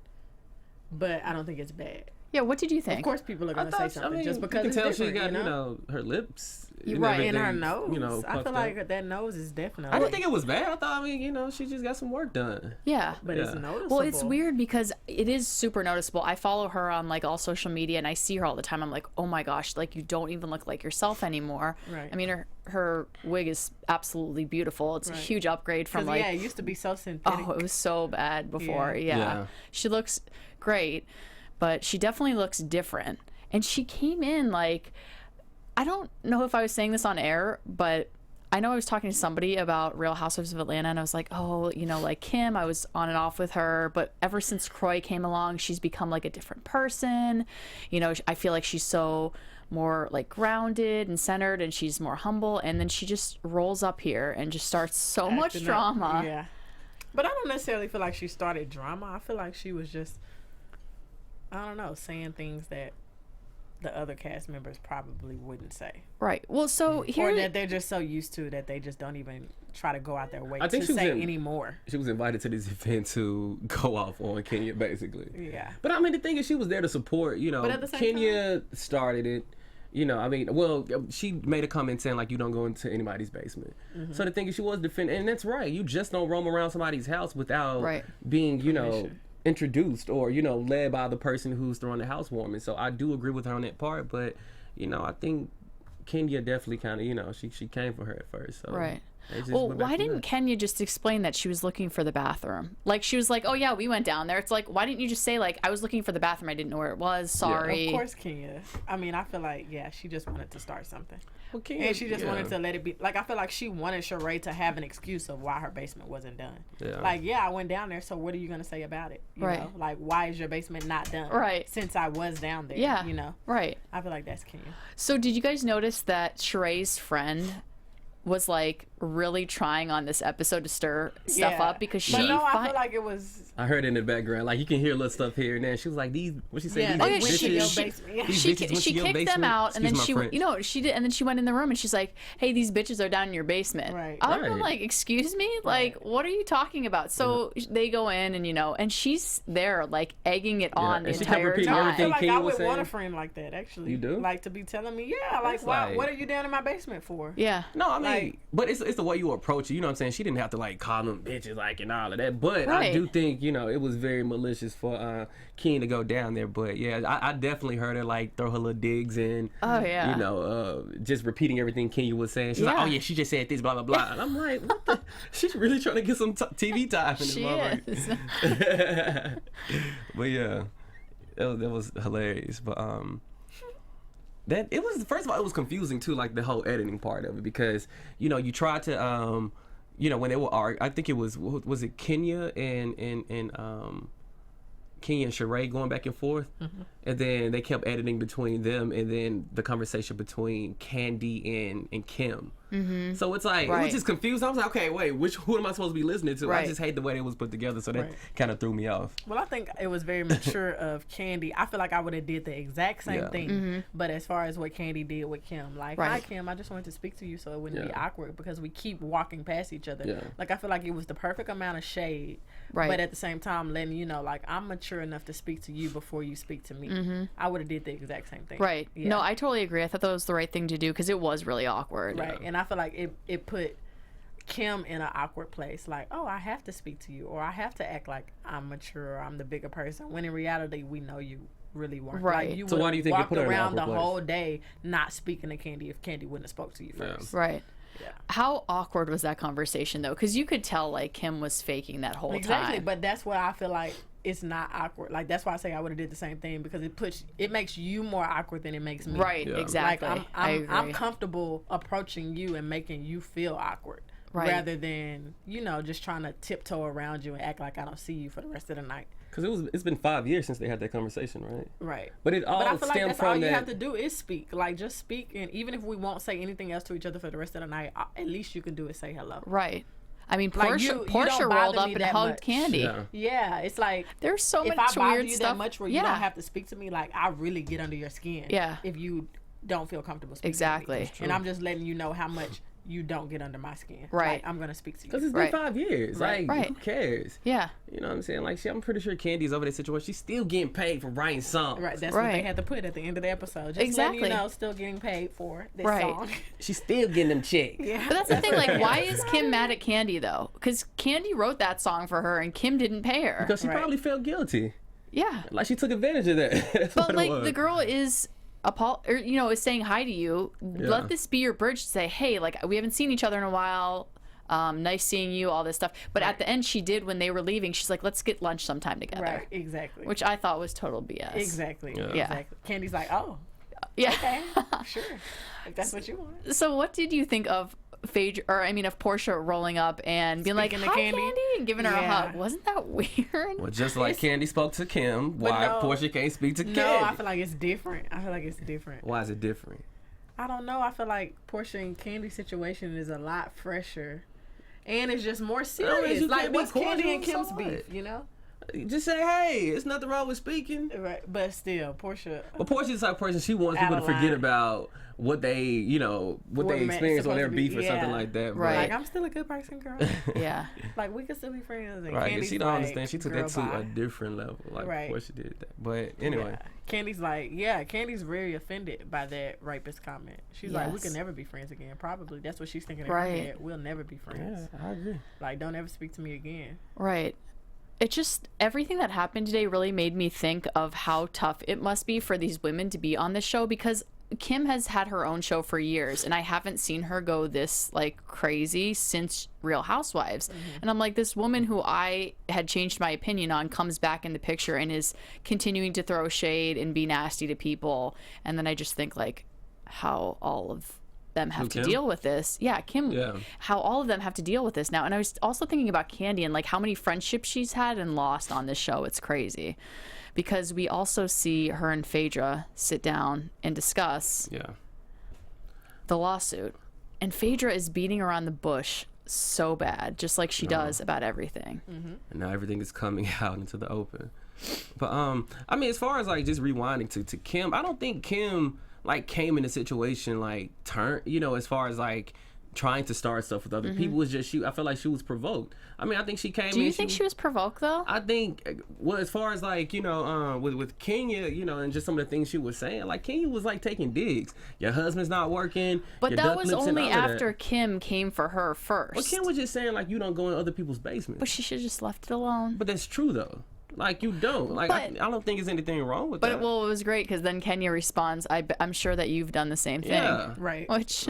[SPEAKER 4] But I don't think it's bad.
[SPEAKER 1] Yeah, what did you think?
[SPEAKER 4] Of course, people are gonna say something just because
[SPEAKER 3] you
[SPEAKER 4] it's
[SPEAKER 3] can tell
[SPEAKER 4] different.
[SPEAKER 3] she got,
[SPEAKER 4] you know?
[SPEAKER 3] her lips.
[SPEAKER 1] Right,
[SPEAKER 4] And her
[SPEAKER 3] everything,
[SPEAKER 4] nose. I
[SPEAKER 3] puffed
[SPEAKER 4] feel
[SPEAKER 3] up.
[SPEAKER 4] like that nose is definitely.
[SPEAKER 3] I didn't think it was bad. I thought, she just got some work done.
[SPEAKER 1] Yeah.
[SPEAKER 4] But it's
[SPEAKER 3] Yeah.
[SPEAKER 4] noticeable.
[SPEAKER 1] Well, it's weird because it is super noticeable. I follow her on like all social media and I see her all the time. I'm like, oh my gosh, like you don't even look like yourself anymore.
[SPEAKER 4] Right.
[SPEAKER 1] I mean, her wig is absolutely beautiful. It's a huge upgrade from
[SPEAKER 4] 'Cause,
[SPEAKER 1] like.
[SPEAKER 4] yeah, it used to be so synthetic.
[SPEAKER 1] Oh, it was so bad before.
[SPEAKER 4] Yeah.
[SPEAKER 1] Yeah. She looks great, but she definitely looks different. And she came in like, I don't know if I was saying this on air, but I know I was talking to somebody about Real Housewives of Atlanta, and I was like, oh, like Kim, I was on and off with her, but ever since Croy came along, she's become like a different person. I feel like she's so more like grounded and centered, and she's more humble, and then she just rolls up here and just starts so much
[SPEAKER 4] Acting up.
[SPEAKER 1] drama.
[SPEAKER 4] Yeah. But I don't necessarily feel like she started drama. I feel like she was just, I don't know, saying things that the other cast members probably wouldn't say.
[SPEAKER 1] Right. Well, so here.
[SPEAKER 4] Or that they're just so used to that they just don't even try to go out their way
[SPEAKER 3] I think
[SPEAKER 4] to
[SPEAKER 3] she was
[SPEAKER 4] say
[SPEAKER 3] in-
[SPEAKER 4] anymore.
[SPEAKER 3] She was invited to this event to go off on Kenya, basically.
[SPEAKER 4] Yeah.
[SPEAKER 3] But I mean, the thing is, she was there to support.
[SPEAKER 4] But at the same
[SPEAKER 3] Kenya started it. She made a comment saying like, you don't go into anybody's basement.
[SPEAKER 4] Mm-hmm.
[SPEAKER 3] So the thing is, she was defending, and that's right. You just don't roam around somebody's house without
[SPEAKER 1] Right.
[SPEAKER 3] being,
[SPEAKER 4] Permission.
[SPEAKER 3] introduced or led by the person who's throwing the housewarming. So I do agree with her on that part, but I think Kenya definitely kind of she came for her at first. So.
[SPEAKER 1] Right. Well, why didn't Kenya just explain that she was looking for the bathroom? Like, she was like, oh yeah, we went down there. It's like, why didn't you just say, like, I was looking for the bathroom, I didn't know where it was, sorry.
[SPEAKER 4] Of course Kenya. I mean, I feel like, yeah, she just wanted to start something.
[SPEAKER 3] Well, Kenya,
[SPEAKER 4] And she just wanted to let it be. Like, I feel like she wanted Shereé to have an excuse of why her basement wasn't done.
[SPEAKER 3] Yeah.
[SPEAKER 4] Like, yeah, I went down there, so what are you going to say about it? You know? Like, why is your basement not done?
[SPEAKER 1] Right.
[SPEAKER 4] Since I was down there,
[SPEAKER 1] Yeah.
[SPEAKER 4] you know?
[SPEAKER 1] Right.
[SPEAKER 4] I feel like that's Kenya.
[SPEAKER 1] So did you guys notice that Sheree's friend was like really trying on this episode to stir stuff up because she.
[SPEAKER 4] But no, I feel like it was.
[SPEAKER 3] I heard it in the background, like you can hear little stuff here and there. She was like, "These," what she said?
[SPEAKER 4] Yeah,
[SPEAKER 3] These
[SPEAKER 1] she kicked them out, and then she did, and then she went in the room and she's like, "Hey, these bitches are down in your basement."
[SPEAKER 4] Right.
[SPEAKER 1] I'm like, "Excuse me, like, what are you talking about?" So they go in, and and she's there like egging it on the entire time.
[SPEAKER 4] I feel like I would want a friend like that. Actually,
[SPEAKER 3] you do?
[SPEAKER 4] Like to be telling me, yeah, like, why? What are you down in my basement for?
[SPEAKER 1] Yeah.
[SPEAKER 3] No, I mean, but it's the way you approach it. You know what I'm saying? She didn't have to like call them bitches like and all of that. But I do think it was very malicious for Keen to go down there. But yeah, I definitely heard her like throw her little digs in.
[SPEAKER 1] Oh yeah.
[SPEAKER 3] Just repeating everything Kenya was saying. She's like, oh yeah, she just said this, blah blah blah. And I'm like, what the? She's really trying to get some TV time in this motherfucker. But yeah, that was hilarious. But that it was, first of all, it was confusing too, like the whole editing part of it, because you tried to when they were I think it was it Kenya and Kenya and Shereé going back and forth, and then they kept editing between them, and then the conversation between Kandi and Kim. So it's like it was just confused. I was like, okay, wait, who am I supposed to be listening to? I just hate the way it was put together, so that kind of threw me off.
[SPEAKER 4] Well, I think it was very mature of Kandi. I feel like I would have did the exact same thing, but as far as what Kandi did with Kim, like, hi Kim, I just wanted to speak to you so it wouldn't be awkward because we keep walking past each other. Like, I feel like it was the perfect amount of shade, but at the same time letting you know, like, I'm mature enough to speak to you before you speak to me. I would have did the exact same thing.
[SPEAKER 1] Right. Yeah. No, I totally agree. I thought that was the right thing to do because it was really awkward.
[SPEAKER 4] Right. And I feel like it put Kim in an awkward place. Like, oh, I have to speak to you, or I have to act like I'm mature, or I'm the bigger person. When in reality, we know you really weren't.
[SPEAKER 1] Right.
[SPEAKER 4] Like, you
[SPEAKER 3] so why do you think
[SPEAKER 4] walked
[SPEAKER 3] you put her
[SPEAKER 4] around
[SPEAKER 3] in an
[SPEAKER 4] the
[SPEAKER 3] awkward
[SPEAKER 4] whole
[SPEAKER 3] place?
[SPEAKER 4] day not speaking to Kandi if Kandi wouldn't have spoke to you first.
[SPEAKER 1] Right.
[SPEAKER 4] Yeah.
[SPEAKER 1] How awkward was that conversation though? Because you could tell like Kim was faking that whole time.
[SPEAKER 4] But that's why I feel like it's not awkward. Like, that's why I say I would have did the same thing, because it makes you more awkward than it makes me.
[SPEAKER 1] Right. Yeah. Exactly.
[SPEAKER 4] Like,
[SPEAKER 1] I agree.
[SPEAKER 4] I'm comfortable approaching you and making you feel awkward.
[SPEAKER 1] Right.
[SPEAKER 4] Rather than, just trying to tiptoe around you and act like I don't see you for the rest of the night.
[SPEAKER 3] Because it's been 5 years since they had that conversation, right?
[SPEAKER 4] Right.
[SPEAKER 3] But it all
[SPEAKER 4] I feel like
[SPEAKER 3] stemmed
[SPEAKER 4] that's
[SPEAKER 3] from
[SPEAKER 4] all you
[SPEAKER 3] that.
[SPEAKER 4] have to do is speak. Like, just speak, and even if we won't say anything else to each other for the rest of the night, at least you can do is say hello.
[SPEAKER 1] Right. I mean,
[SPEAKER 4] Like,
[SPEAKER 1] Porsha rolled up and hugged
[SPEAKER 4] much.
[SPEAKER 1] Kandi.
[SPEAKER 4] Yeah, it's like,
[SPEAKER 1] there's so
[SPEAKER 4] if
[SPEAKER 1] much
[SPEAKER 4] I bother
[SPEAKER 1] weird
[SPEAKER 4] you
[SPEAKER 1] stuff.
[SPEAKER 4] that much where you don't have to speak to me, like, I really get under your skin.
[SPEAKER 1] Yeah.
[SPEAKER 4] If you don't feel comfortable speaking
[SPEAKER 1] Exactly.
[SPEAKER 4] to me. And I'm just letting you know how much you don't get under my skin.
[SPEAKER 1] Right.
[SPEAKER 4] Like, I'm going to speak to you.
[SPEAKER 3] Because it's been 5 years.
[SPEAKER 1] Right.
[SPEAKER 3] Like, who cares?
[SPEAKER 1] Yeah.
[SPEAKER 3] You know what I'm saying? Like, I'm pretty sure Candy's over that situation. She's still getting paid for writing songs.
[SPEAKER 4] Right. That's what they had to put at the end of the episode. Just letting you know, still getting paid for this song.
[SPEAKER 3] She's still getting them checks.
[SPEAKER 4] Yeah.
[SPEAKER 1] But that's the thing. Like, why is Kim mad at Kandi though? Because Kandi wrote that song for her, and Kim didn't pay her.
[SPEAKER 3] Because she probably felt guilty.
[SPEAKER 1] Yeah.
[SPEAKER 3] Like, she took advantage of that. That's
[SPEAKER 1] But
[SPEAKER 3] what
[SPEAKER 1] like,
[SPEAKER 3] it was.
[SPEAKER 1] the girl is is saying hi to you. Let this be your bridge to say, hey, like, we haven't seen each other in a while. Nice seeing you, all this stuff. But at the end, she did, when they were leaving, she's like, let's get lunch sometime together.
[SPEAKER 4] Right, exactly.
[SPEAKER 1] Which I thought was total BS.
[SPEAKER 4] Exactly.
[SPEAKER 3] Yeah.
[SPEAKER 4] Exactly. Candy's like, oh,
[SPEAKER 1] Yeah.
[SPEAKER 4] okay, sure. If that's what you want.
[SPEAKER 1] So what did you think of Phaedra, of Porsha rolling up and being
[SPEAKER 4] Speaking
[SPEAKER 1] like,
[SPEAKER 4] to
[SPEAKER 1] hi, Kandi, and giving her a hug? Wasn't that weird?
[SPEAKER 3] Well, just like Kandi spoke to Kim, why Porsha can't speak to Kandi?
[SPEAKER 4] No, I feel like it's different.
[SPEAKER 3] Why is it different?
[SPEAKER 4] I don't know. I feel like Porsha and Kandi's situation is a lot fresher. And it's just more serious. Like, what's Kandi and Kim's beef, you know?
[SPEAKER 3] Just say, hey, it's nothing wrong with speaking.
[SPEAKER 4] Right, but still, Porsha.
[SPEAKER 3] But Porsha's the type of person, she wants people to forget about what they, what they experienced on their beef or something like that.
[SPEAKER 1] Right.
[SPEAKER 4] Like, I'm still a good person, girl.
[SPEAKER 1] Yeah.
[SPEAKER 4] Like, we can still be friends. And
[SPEAKER 3] Right,
[SPEAKER 4] Candy's
[SPEAKER 3] she don't
[SPEAKER 4] like,
[SPEAKER 3] understand. She took that to a different level. Like, Porsha did that. But anyway.
[SPEAKER 4] Yeah. Candy's like, Candy's very offended by that rapist comment. She's like, we can never be friends again. Probably. That's what she's thinking in her head. We'll never be friends.
[SPEAKER 3] Yeah, I agree.
[SPEAKER 4] Like, don't ever speak to me again.
[SPEAKER 1] Right. It just, everything that happened today really made me think of how tough it must be for these women to be on this show, because Kim has had her own show for years, and I haven't seen her go this like crazy since Real Housewives. And I'm like, this woman who I had changed my opinion on comes back in the picture and is continuing to throw shade and be nasty to people. And then I just think like how all of them have to deal with this. Yeah, Kim. Yeah. How all of them have to deal with this now. And I was also thinking about Kandi and like how many friendships she's had and lost on this show. It's crazy. Because we also see her and Phaedra sit down and discuss the lawsuit. And Phaedra is beating around the bush so bad, just like she does about everything.
[SPEAKER 3] And now everything is coming out into the open. But, I mean, as far as, like, just rewinding to Kim, I don't think Kim, like, came in a situation, like, as far as, like, trying to start stuff with other people. Was just I felt like she was provoked. I mean, I think she came in.
[SPEAKER 1] Do you think she was provoked though?
[SPEAKER 3] I think, well, as far as like, with Kenya, and just some of the things she was saying, like Kenya was like taking digs. Your husband's not working.
[SPEAKER 1] But that was only after Kim came for her first.
[SPEAKER 3] Well, Kim was just saying like, you don't go in other people's basements.
[SPEAKER 1] But she should have just left it alone.
[SPEAKER 3] But that's true though. Like, you don't. Like, I don't think there's anything wrong with that.
[SPEAKER 1] But, well, it was great because then Kenya responds, I'm sure that you've done the same thing.
[SPEAKER 3] Yeah.
[SPEAKER 4] Right.
[SPEAKER 1] Which...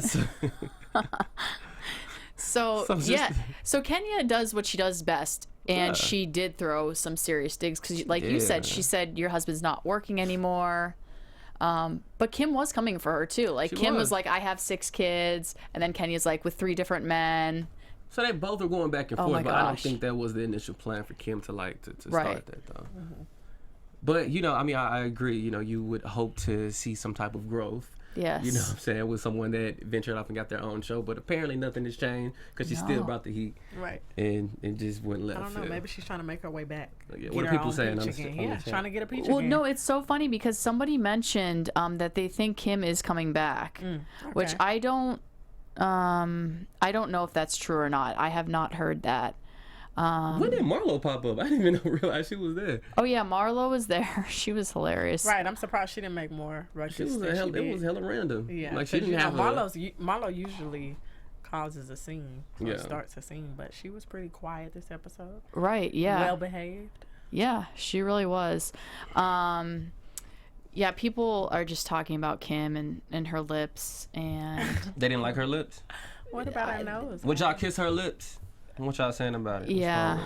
[SPEAKER 1] So Kenya does what she does best, and she did throw some serious digs because, like you said, she said your husband's not working anymore. But Kim was coming for her too. Like Kim was like, I have 6 kids, and then Kenya's like with 3 different men.
[SPEAKER 3] So they both are going back and forth, but I don't think that was the initial plan for Kim to start that though. But I mean, I agree. You would hope to see some type of growth.
[SPEAKER 1] Yes.
[SPEAKER 3] You know what I'm saying? With someone that ventured off and got their own show. But apparently nothing has changed because she's still brought the heat.
[SPEAKER 4] Right.
[SPEAKER 3] And just wouldn't let
[SPEAKER 4] I don't know. Maybe she's trying to make her way back.
[SPEAKER 3] What are people saying?
[SPEAKER 4] Trying to get a peach
[SPEAKER 1] Well,
[SPEAKER 4] again.
[SPEAKER 1] no, it's so funny because somebody mentioned that they think Kim is coming back, which I don't know if that's true or not. I have not heard that.
[SPEAKER 3] When did Marlo pop up? I didn't even realize she was there.
[SPEAKER 1] Oh yeah, Marlo was there. She was hilarious.
[SPEAKER 4] Right, I'm surprised she didn't make more ruckus.
[SPEAKER 3] It was hella random.
[SPEAKER 4] Yeah,
[SPEAKER 3] like she didn't have
[SPEAKER 4] Marlo usually causes a scene or starts a scene, but she was pretty quiet this episode.
[SPEAKER 1] Right. Yeah.
[SPEAKER 4] Well behaved.
[SPEAKER 1] Yeah, she really was. Yeah, people are just talking about Kim and her lips, and
[SPEAKER 3] they didn't like her lips.
[SPEAKER 4] What about her nose?
[SPEAKER 3] Would y'all kiss her lips? What y'all saying about it?
[SPEAKER 1] Yeah.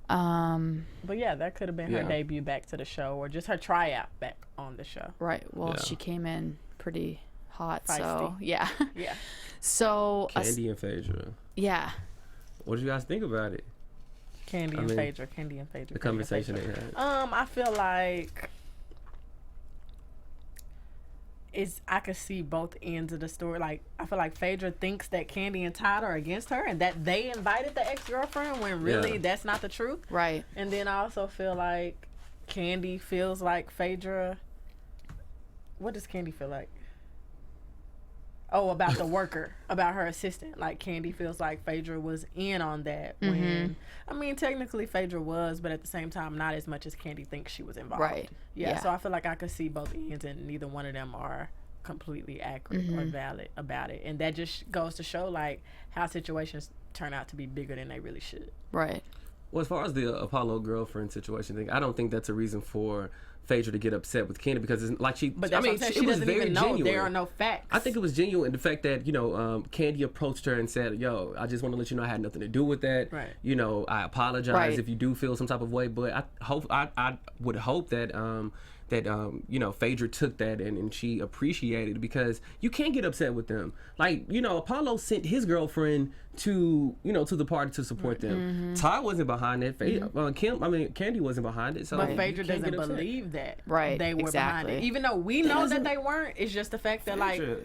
[SPEAKER 4] But yeah, that could have been her debut back to the show, or just her tryout back on the show.
[SPEAKER 1] Right. Well, she came in pretty hot,
[SPEAKER 4] feisty.
[SPEAKER 1] So yeah.
[SPEAKER 4] Yeah.
[SPEAKER 1] So
[SPEAKER 3] Kandi and Phaedra.
[SPEAKER 1] Yeah.
[SPEAKER 3] What do you guys think about it?
[SPEAKER 4] Kandi and Phaedra.
[SPEAKER 3] The conversation they had.
[SPEAKER 4] I feel like I could see both ends of the story. Like, I feel like Phaedra thinks that Kandi and Todd are against her and that they invited the ex-girlfriend when really that's not the truth.
[SPEAKER 1] Right.
[SPEAKER 4] And then I also feel like Kandi feels like Phaedra. What does Kandi feel like? Oh, about the worker, about her assistant. Like, Kandi feels like Phaedra was in on that when, I mean, technically Phaedra was, but at the same time, not as much as Kandi thinks she was involved.
[SPEAKER 1] Right.
[SPEAKER 4] Yeah, so I feel like I could see both ends, and neither one of them are completely accurate or valid about it. And that just goes to show, like, how situations turn out to be bigger than they really should.
[SPEAKER 1] Right.
[SPEAKER 3] Well, as far as the Apollo girlfriend situation thing, I don't think that's a reason for Phaedra to get upset with Kandi because it's like she.
[SPEAKER 4] But that's what I'm saying. She doesn't even know there are no facts.
[SPEAKER 3] I think it was genuine. The fact that Kandi approached her and said, "Yo, I just want to let you know I had nothing to do with that.
[SPEAKER 4] Right.
[SPEAKER 3] I apologize if you do feel some type of way, but I would hope that Phaedra took that and she appreciated it because you can't get upset with them. Like, Apollo sent his girlfriend to the party to support them. Todd wasn't behind it. Kandi wasn't behind it. So
[SPEAKER 4] but Phaedra doesn't believe that they were behind it. Even though we know that they weren't, it's just the fact that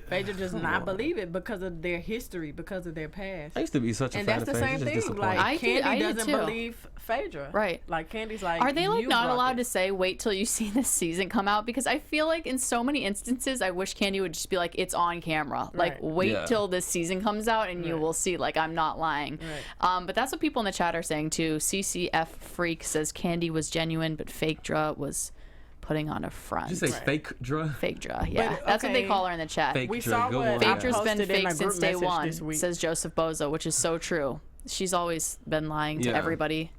[SPEAKER 4] Phaedra does not believe it because of their history, because of their past.
[SPEAKER 3] I used to be such a fan of Phaedra.
[SPEAKER 4] And that's the same thing. Like, Kandi doesn't believe Phaedra.
[SPEAKER 1] Right.
[SPEAKER 4] Like, Kandi's like,
[SPEAKER 1] are they like not allowed to say wait till you see this season come out? Because I feel like in so many instances I wish Kandi would just be like, it's on camera. Like, wait till this season comes out and you will see. Like, I'm not lying. But that's what people in the chat are saying too. CCF Freak says Kandi was genuine, but Phaedra was putting on a front.
[SPEAKER 3] Did you say Phaedra?
[SPEAKER 1] Phaedra, yeah. But, that's what they call her in the chat.
[SPEAKER 4] We saw what
[SPEAKER 1] Phaedra's been fake since day one, says Joseph Bozo, which is so true. She's always been lying to everybody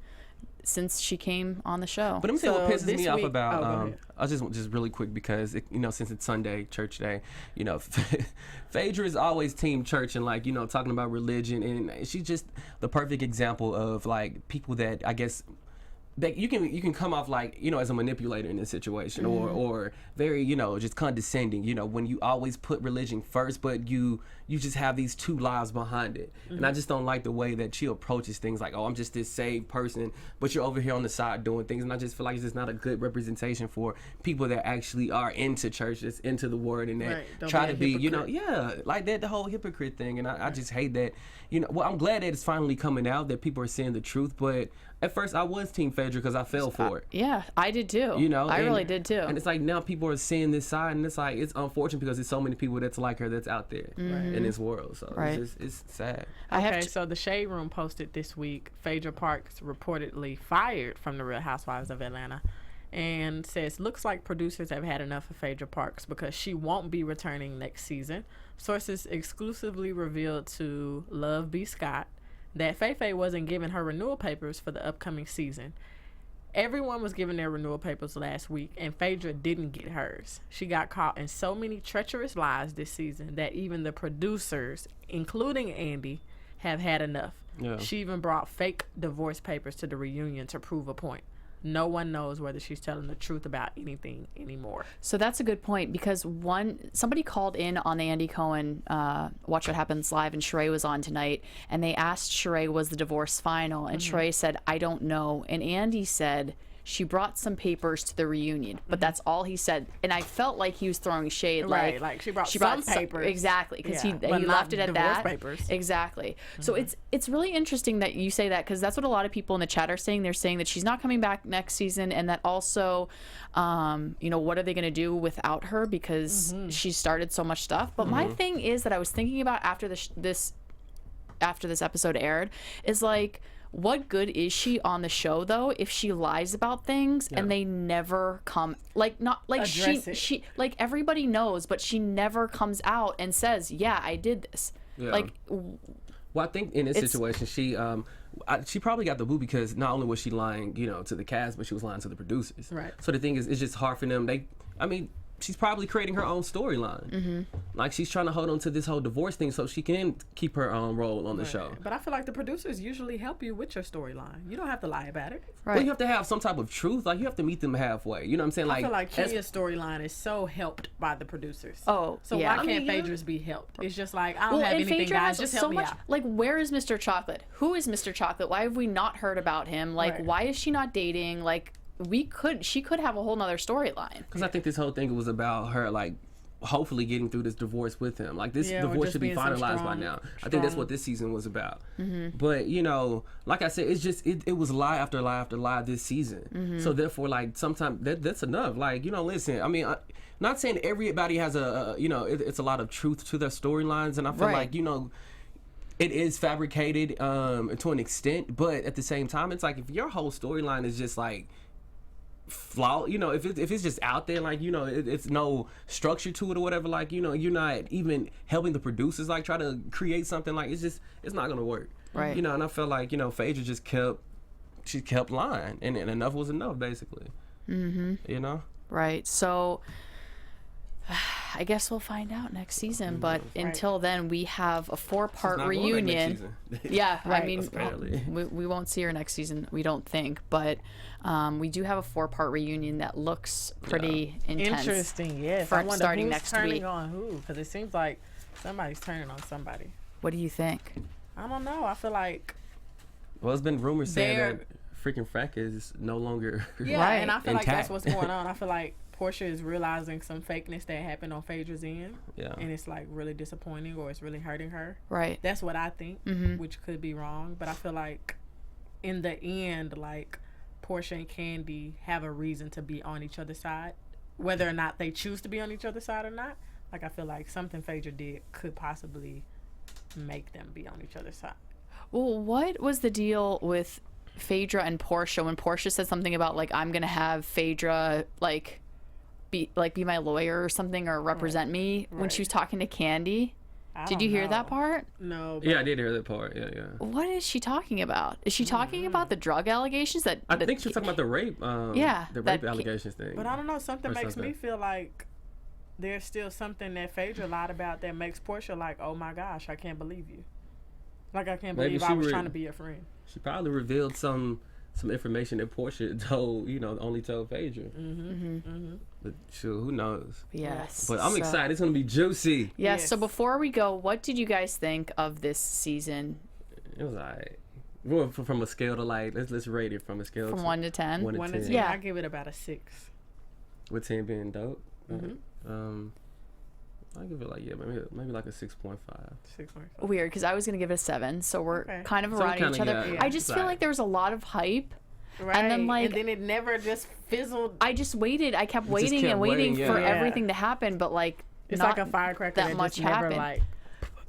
[SPEAKER 1] since she came on the show.
[SPEAKER 3] But let me tell you what pisses
[SPEAKER 4] this
[SPEAKER 3] me off
[SPEAKER 4] week-
[SPEAKER 3] about.
[SPEAKER 4] go ahead.
[SPEAKER 3] I just really quick because since it's Sunday, church day, Phaedra is always team church and like talking about religion, and she's just the perfect example of like people that I guess. That you can come off like as a manipulator in this situation, or very just condescending, when you always put religion first, but you just have these two lives behind it. And I just don't like the way that she approaches things like, oh, I'm just this saved person, but you're over here on the side doing things. And I just feel like it's just not a good representation for people that actually are into church, that's into the word, and that try to be like that, the whole hypocrite thing. And I just hate that. Well, I'm glad that it's finally coming out, that people are seeing the truth, but at first I was team Phaedra because I fell for it.
[SPEAKER 1] Yeah, I did too. I really did too.
[SPEAKER 3] And it's like now people are seeing this side, and it's like it's unfortunate because there's so many people that's like her that's out there in this world. So it's sad.
[SPEAKER 4] So the Shade Room posted this week, Phaedra Parks reportedly fired from the Real Housewives of Atlanta, and says looks like producers have had enough of Phaedra Parks because she won't be returning next season. Sources exclusively revealed to Love B. Scott that Faye wasn't giving her renewal papers for the upcoming season. Everyone was given their renewal papers last week, and Phaedra didn't get hers. She got caught in so many treacherous lies this season that even the producers, including Andy, have had enough.
[SPEAKER 3] Yeah.
[SPEAKER 4] She even brought fake divorce papers to the reunion to prove a point. No one knows whether she's telling the truth about anything anymore.
[SPEAKER 1] So that's a good point, because somebody called in on the Andy Cohen Watch What Happens Live, and Shereé was on tonight, and they asked Shereé, was the divorce final? And Shereé said, I don't know. And Andy said she brought some papers to the reunion, but that's all he said. And I felt like he was throwing shade.
[SPEAKER 4] Right, like she brought some papers.
[SPEAKER 1] Exactly, because he
[SPEAKER 4] but
[SPEAKER 1] left it
[SPEAKER 4] not
[SPEAKER 1] at
[SPEAKER 4] divorce
[SPEAKER 1] that.
[SPEAKER 4] papers.
[SPEAKER 1] Exactly. So it's really interesting that you say that, because that's what a lot of people in the chat are saying. They're saying that she's not coming back next season, and that also, what are they going to do without her, because she started so much stuff. But my thing is that I was thinking about after this episode aired is like, what good is she on the show though if she lies about things and they never come she like everybody knows, but she never comes out and says, yeah, I did this. Like,
[SPEAKER 3] well, I think in this situation she probably got the boot because not only was she lying to the cast, but she was lying to the producers.
[SPEAKER 4] Right.
[SPEAKER 3] So the thing is, it's just hard for them. She's probably creating her own storyline. Like, she's trying to hold on to this whole divorce thing so she can keep her own role on the show.
[SPEAKER 4] But I feel like the producers usually help you with your storyline. You don't have to lie about it.
[SPEAKER 1] right.
[SPEAKER 3] Well, you have to have some type of truth. Like, you have to meet them halfway. You know what I'm saying?
[SPEAKER 4] I feel like Kenya's storyline is so helped by the producers.
[SPEAKER 1] Oh,
[SPEAKER 4] so
[SPEAKER 1] yeah.
[SPEAKER 4] why can't Phaedra's be helped? It's just like, I don't have anything,
[SPEAKER 1] Phaedra
[SPEAKER 4] guys.
[SPEAKER 1] has
[SPEAKER 4] Just
[SPEAKER 1] so
[SPEAKER 4] help me
[SPEAKER 1] much,
[SPEAKER 4] out.
[SPEAKER 1] like, where is Mr. Chocolate? Who is Mr. Chocolate? Why have we not heard about him? Like,
[SPEAKER 4] Right.
[SPEAKER 1] why is she not dating? Like, she could have a whole nother storyline.
[SPEAKER 3] Because I think this whole thing was about her, like, hopefully getting through this divorce with him. Like, this
[SPEAKER 4] Yeah, or
[SPEAKER 3] divorce
[SPEAKER 4] just
[SPEAKER 3] should be
[SPEAKER 4] being some
[SPEAKER 3] finalized by now. I think that's what this season was about. But, like I said, it's just, it was lie after lie after lie this season. So therefore, like, sometimes that's enough. Like, listen, I mean, not saying everybody has it's a lot of truth to their storylines. And I feel like, it is fabricated to an extent, but at the same time, it's like if your whole storyline is just like flaw, if it's just out there, like it's no structure to it or whatever, like you're not even helping the producers like try to create something, like it's not gonna work,
[SPEAKER 1] right?
[SPEAKER 3] And I felt like Phaedra just kept lying, and enough was enough, basically.
[SPEAKER 1] Right. So I guess we'll find out next season, but until then, we have a 4-part reunion. Yeah,
[SPEAKER 4] Right.
[SPEAKER 1] I mean, we won't see her next season, we don't think, but we do have a 4-part reunion that looks pretty intense.
[SPEAKER 4] Interesting, yes.
[SPEAKER 1] For
[SPEAKER 4] I wonder
[SPEAKER 1] starting
[SPEAKER 4] who's
[SPEAKER 1] next
[SPEAKER 4] turning
[SPEAKER 1] week.
[SPEAKER 4] on who, because it seems like somebody's turning on somebody.
[SPEAKER 1] What do you think?
[SPEAKER 4] I don't know. I feel like
[SPEAKER 3] Well, it's been rumors saying
[SPEAKER 4] They're-
[SPEAKER 3] that freaking Frack is no longer
[SPEAKER 1] Right.
[SPEAKER 4] and I feel like that's
[SPEAKER 3] intact.
[SPEAKER 4] what's going on. I feel like Porsha is realizing some fakeness that happened on Phaedra's end,
[SPEAKER 3] Yeah.
[SPEAKER 4] and it's like really disappointing, or it's really hurting her.
[SPEAKER 1] Right.
[SPEAKER 4] That's what I think, which could be wrong. But I feel like in the end, like Porsha and Kandi have a reason to be on each other's side, whether or not they choose to be on each other's side or not. Like, I feel like something Phaedra did could possibly make them be on each other's side.
[SPEAKER 1] Well, what was the deal with Phaedra and Porsha when Porsha said something about, like, I'm gonna have Phaedra be my lawyer or something, or represent me when she was talking to Kandi? Did you hear that part?
[SPEAKER 4] No.
[SPEAKER 3] Yeah, I did hear that part. Yeah, yeah.
[SPEAKER 1] What is she talking about? Is she talking about the drug allegations that?
[SPEAKER 3] I think she's talking about the rape. The rape allegations thing.
[SPEAKER 4] But I don't know. Something
[SPEAKER 3] Or
[SPEAKER 4] makes
[SPEAKER 3] something.
[SPEAKER 4] me feel like there's still something that Phaedra lied about that makes Porsha like, oh my gosh, I can't believe you. Like I can't
[SPEAKER 3] Maybe
[SPEAKER 4] believe
[SPEAKER 3] she
[SPEAKER 4] I was trying to be your friend.
[SPEAKER 3] She probably revealed some information that Porsha told, only told Phaedra. But sure, who knows?
[SPEAKER 1] Yes.
[SPEAKER 3] But I'm
[SPEAKER 1] so-
[SPEAKER 3] excited. It's gonna be juicy.
[SPEAKER 1] Yes.
[SPEAKER 4] Yes.
[SPEAKER 1] So before we go, what did you guys think of this season
[SPEAKER 3] It was alright. Well, from a scale to like, let's rate it from a scale
[SPEAKER 1] from
[SPEAKER 3] to
[SPEAKER 1] 1 to 10?
[SPEAKER 3] 1 to
[SPEAKER 4] 1
[SPEAKER 3] 10.
[SPEAKER 4] to 10,
[SPEAKER 1] Yeah.
[SPEAKER 4] I give it about a 6.
[SPEAKER 3] With 10 being dope. I give it like maybe like a 6.5.
[SPEAKER 4] 6.5.
[SPEAKER 1] Weird, because I was gonna give it a 7. So we're
[SPEAKER 4] Okay.
[SPEAKER 1] kind of
[SPEAKER 3] So we
[SPEAKER 1] around each
[SPEAKER 3] kinda
[SPEAKER 1] other.
[SPEAKER 3] got-
[SPEAKER 1] I just feel like there was a lot of hype.
[SPEAKER 4] Right.
[SPEAKER 1] And then,
[SPEAKER 4] it never just fizzled.
[SPEAKER 1] I just waited. I kept
[SPEAKER 3] just
[SPEAKER 1] waiting
[SPEAKER 3] kept
[SPEAKER 1] and waiting
[SPEAKER 3] waiting,
[SPEAKER 1] for
[SPEAKER 3] yeah.
[SPEAKER 1] everything to happen, but like
[SPEAKER 4] It's
[SPEAKER 1] not
[SPEAKER 4] like a firecracker
[SPEAKER 1] that
[SPEAKER 4] that
[SPEAKER 1] much
[SPEAKER 4] just never
[SPEAKER 1] happened.
[SPEAKER 4] like.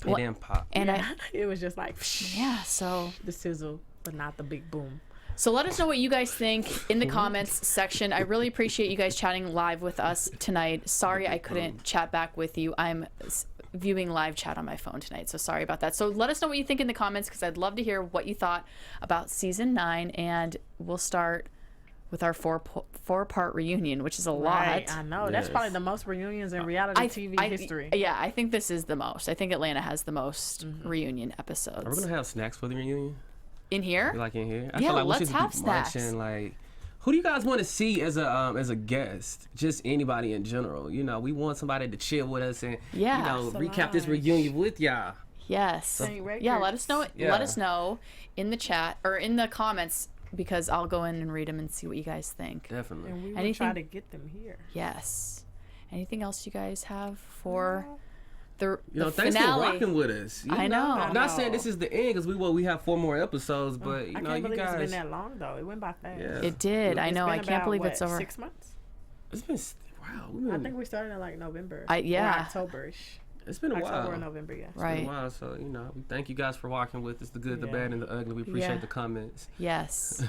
[SPEAKER 3] It didn't pop.
[SPEAKER 1] And
[SPEAKER 4] It was just like
[SPEAKER 1] yeah. So
[SPEAKER 4] the sizzle, but not the big boom.
[SPEAKER 1] So let us know what you guys think in the comments section. I really appreciate you guys chatting live with us tonight. Sorry I couldn't chat back with you. I'm viewing live chat on my phone tonight, so sorry about that. So let us know what you think in the comments, because I'd love to hear what you thought about season 9, and we'll start with our four-part reunion, which is a lot.
[SPEAKER 4] I know. That's
[SPEAKER 3] Yes.
[SPEAKER 4] probably the most reunions in reality TV history.
[SPEAKER 1] Yeah, I think this is the most. I think Atlanta has the most reunion episodes.
[SPEAKER 3] Are we gonna have snacks for the reunion?
[SPEAKER 1] In here?
[SPEAKER 3] Like in here?
[SPEAKER 1] Yeah,
[SPEAKER 3] we
[SPEAKER 1] let's
[SPEAKER 3] should
[SPEAKER 1] have
[SPEAKER 3] be
[SPEAKER 1] snacks.
[SPEAKER 3] munching, like, who do you guys want to see as a guest? Just anybody in general. We want somebody to chill with us and
[SPEAKER 1] Yeah.
[SPEAKER 3] recap this
[SPEAKER 4] Solange.
[SPEAKER 3] reunion with y'all.
[SPEAKER 1] Yes.
[SPEAKER 4] Saint
[SPEAKER 1] Yeah,
[SPEAKER 4] Records.
[SPEAKER 1] let us know.
[SPEAKER 3] Yeah.
[SPEAKER 1] Let us know in the chat or in the comments, because I'll go in and read them and see what you guys think.
[SPEAKER 3] Definitely.
[SPEAKER 4] And we will
[SPEAKER 1] Anything-
[SPEAKER 4] try to get them here.
[SPEAKER 1] Yes. Anything else you guys have for the
[SPEAKER 3] Thanks
[SPEAKER 1] finale?
[SPEAKER 3] for rocking with us.
[SPEAKER 1] I know.
[SPEAKER 3] I'm not saying this is the end, because we have 4 more episodes, but
[SPEAKER 4] I
[SPEAKER 3] you
[SPEAKER 4] can't
[SPEAKER 3] guys.
[SPEAKER 4] believe it's been that long though. It went by fast.
[SPEAKER 3] Yeah.
[SPEAKER 1] It did. I
[SPEAKER 4] It's
[SPEAKER 1] know.
[SPEAKER 4] been
[SPEAKER 1] I can't
[SPEAKER 4] about,
[SPEAKER 1] believe
[SPEAKER 4] what,
[SPEAKER 1] it's over.
[SPEAKER 4] 6 months.
[SPEAKER 3] It's been wow.
[SPEAKER 4] I think we started in like November.
[SPEAKER 1] Yeah.
[SPEAKER 4] Or October-ish.
[SPEAKER 3] It's been a
[SPEAKER 4] October
[SPEAKER 3] while.
[SPEAKER 4] or November, yeah.
[SPEAKER 3] It's been
[SPEAKER 1] Right.
[SPEAKER 3] a while, so we thank you guys for walking with us. The good, the
[SPEAKER 4] Yeah.
[SPEAKER 3] bad, and the ugly. We appreciate
[SPEAKER 1] Yeah.
[SPEAKER 3] the comments.
[SPEAKER 1] Yes.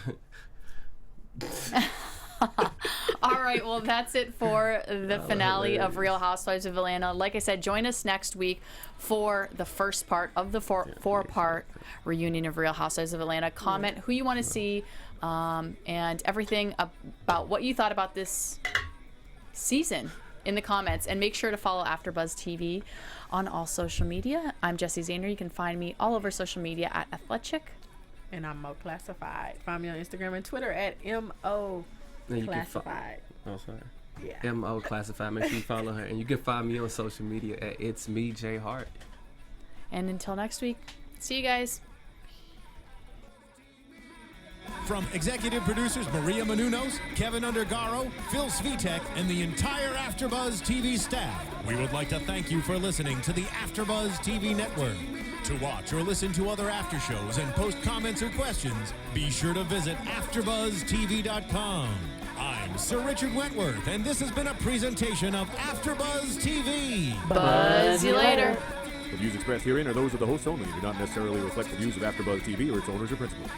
[SPEAKER 1] All right, well, that's it for the finale of Real Housewives of Atlanta. Like I said, join us next week for the first part of the four-part reunion of Real Housewives of Atlanta. Comment who you want to see and everything about what you thought about this season in the comments. And make sure to follow AfterBuzz TV on all social media. I'm Jessie Zahner. You can find me all over social media at Athletic.
[SPEAKER 4] And I'm Mo Classified. Find me on Instagram and Twitter at MO
[SPEAKER 3] And you can
[SPEAKER 4] Classified.
[SPEAKER 3] Oh, sorry.
[SPEAKER 4] Yeah.
[SPEAKER 3] MO Classified. Make sure you follow her. And you can find me on social media at It's Me, J Hart.
[SPEAKER 1] And until next week, see you guys.
[SPEAKER 2] From executive producers Maria Menounos, Kevin Undergaro, Phil Svitek, and the entire AfterBuzz TV staff, we would like to thank you for listening to the AfterBuzz TV network. To watch or listen to other after shows and post comments or questions, be sure to visit AfterBuzzTV.com. I'm Sir Richard Wentworth, and this has been a presentation of AfterBuzz TV.
[SPEAKER 1] Buzz you later.
[SPEAKER 5] The views expressed herein are those of the hosts only and do not necessarily reflect the views of AfterBuzz TV or its owners or principals.